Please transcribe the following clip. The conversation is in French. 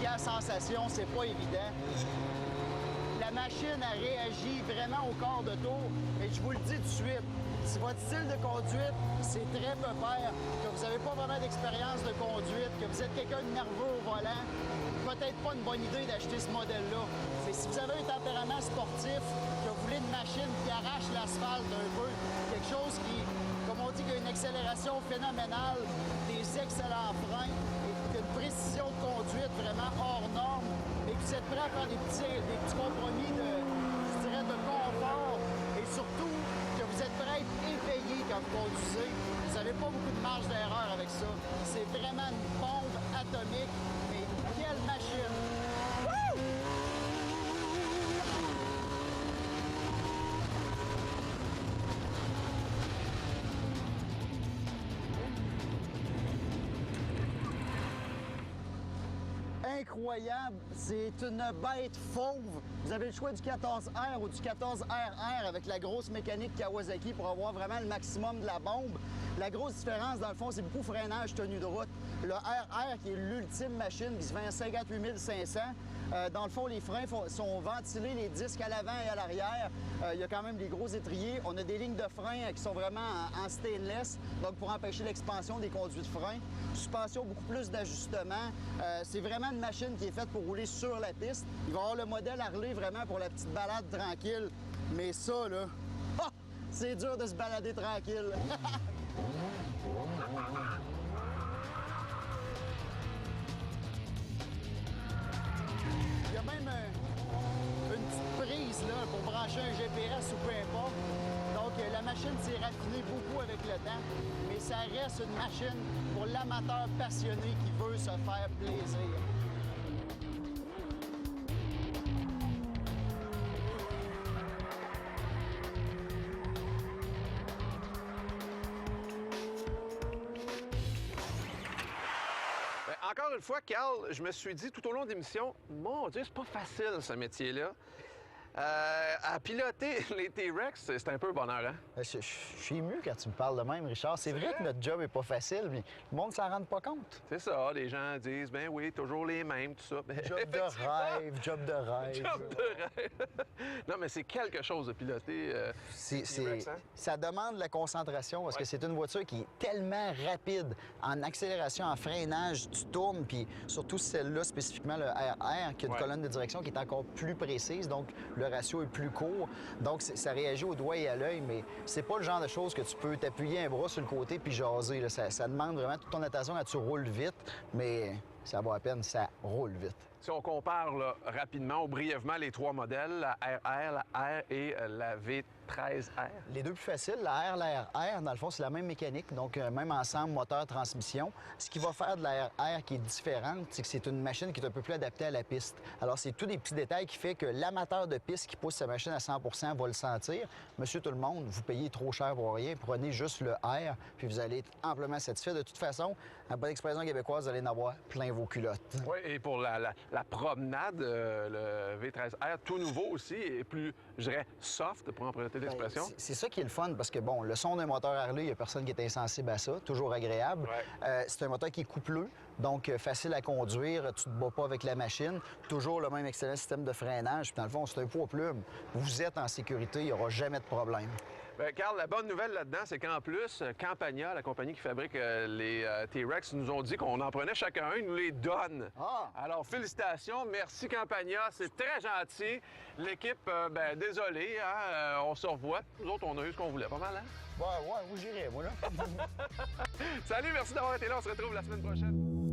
première sensation, c'est pas évident. La machine a réagi vraiment au quart de tour. Et je vous le dis tout de suite, si votre style de conduite, c'est très peu peur, que vous n'avez pas vraiment d'expérience de conduite, que vous êtes quelqu'un de nerveux au volant, peut-être pas une bonne idée d'acheter ce modèle-là. Mais si vous avez un tempérament sportif, que vous voulez une machine qui arrache l'asphalte un peu, quelque chose qui, comme on dit, qui a une accélération phénoménale, des excellents freins, et une précision de conduite vraiment hors norme, et que vous êtes prêt à faire des petits compromis je dirais, de confort, et surtout que vous êtes prêt à être éveillé quand vous conduisez. Vous n'avez pas beaucoup de marge d'erreur avec ça. C'est vraiment une bombe atomique, mais quelle machine! Wouh! Incroyable, c'est une bête fauve. Vous avez le choix du 14R ou du 14RR avec la grosse mécanique Kawasaki pour avoir vraiment le maximum de la bombe. La grosse différence, dans le fond, c'est beaucoup freinage tenue de route. Le RR, qui est l'ultime machine, qui se vend à 58 500, dans le fond, les freins sont ventilés, les disques à l'avant et à l'arrière. Il y a quand même des gros étriers. On a des lignes de frein qui sont vraiment en stainless, donc pour empêcher l'expansion des conduits de frein. Suspension, beaucoup plus d'ajustements. C'est vraiment une machine qui est faite pour rouler sur la piste. Il va y avoir le modèle Harley vraiment pour la petite balade tranquille. Mais ça, là, c'est dur de se balader tranquille. Il y a même une petite prise là, pour brancher un GPS ou peu importe. Donc la machine s'est raffinée beaucoup avec le temps, mais ça reste une machine pour l'amateur passionné qui veut se faire plaisir. Encore une fois, Carl, je me suis dit tout au long de l'émission, mon Dieu, c'est pas facile ce métier-là. À piloter les T-Rex, c'est un peu bonheur, hein? Je suis ému quand tu me parles de même, Richard. C'est vrai que notre job est pas facile, mais le monde s'en rend pas compte. C'est ça, les gens disent, ben oui, toujours les mêmes, tout ça. Job de rêve, job de rêve. Job de rêve. Non, mais c'est quelque chose de piloter T-Rex, hein? Ça demande la concentration parce que c'est une voiture qui est tellement rapide en accélération, en freinage, tu tournes, puis surtout celle-là, spécifiquement le RR, qui a une colonne de direction qui est encore plus précise, donc le ratio est plus court. Donc, ça réagit au doigt et à l'œil, mais c'est pas le genre de choses que tu peux t'appuyer un bras sur le côté puis jaser. Là. Ça demande vraiment toute ton attention quand tu roules vite, mais ça vaut à peine, ça roule vite. Si on compare là, rapidement ou brièvement les trois modèles, la RR, la R et la V13R. Les deux plus faciles, la R, la RR, dans le fond, c'est la même mécanique, donc même ensemble, moteur, transmission. Ce qui va faire de la RR qui est différente, c'est que c'est une machine qui est un peu plus adaptée à la piste. Alors, c'est tous des petits détails qui fait que l'amateur de piste qui pousse sa machine à 100 va le sentir. Monsieur tout le monde, vous payez trop cher pour rien, prenez juste le R, puis vous allez être amplement satisfait. De toute façon, en bonne expression québécoise, vous allez en avoir plein vos culottes. Oui, et pour la promenade, le V13R, tout nouveau aussi, et plus, je dirais, soft, pour emprunter l'expression. C'est ça qui est le fun, parce que, bon, le son d'un moteur Harley, il n'y a personne qui est insensible à ça, toujours agréable. Ouais. C'est un moteur qui est coupleux, donc facile à conduire, tu te bats pas avec la machine, toujours le même excellent système de freinage, puis dans le fond, c'est un poids plume. Vous êtes en sécurité, il n'y aura jamais de problème. Bien, Carl, la bonne nouvelle là-dedans, c'est qu'en plus, Campagna, la compagnie qui fabrique les T-Rex, nous ont dit qu'on en prenait chacun un, ils nous les donnent. Ah! Alors, félicitations, merci Campagna, c'est très gentil. L'équipe, désolé, hein, on se revoit. Nous autres, on a eu ce qu'on voulait, pas mal, hein? Ouais, où j'irai, moi, là? Salut, merci d'avoir été là, on se retrouve la semaine prochaine.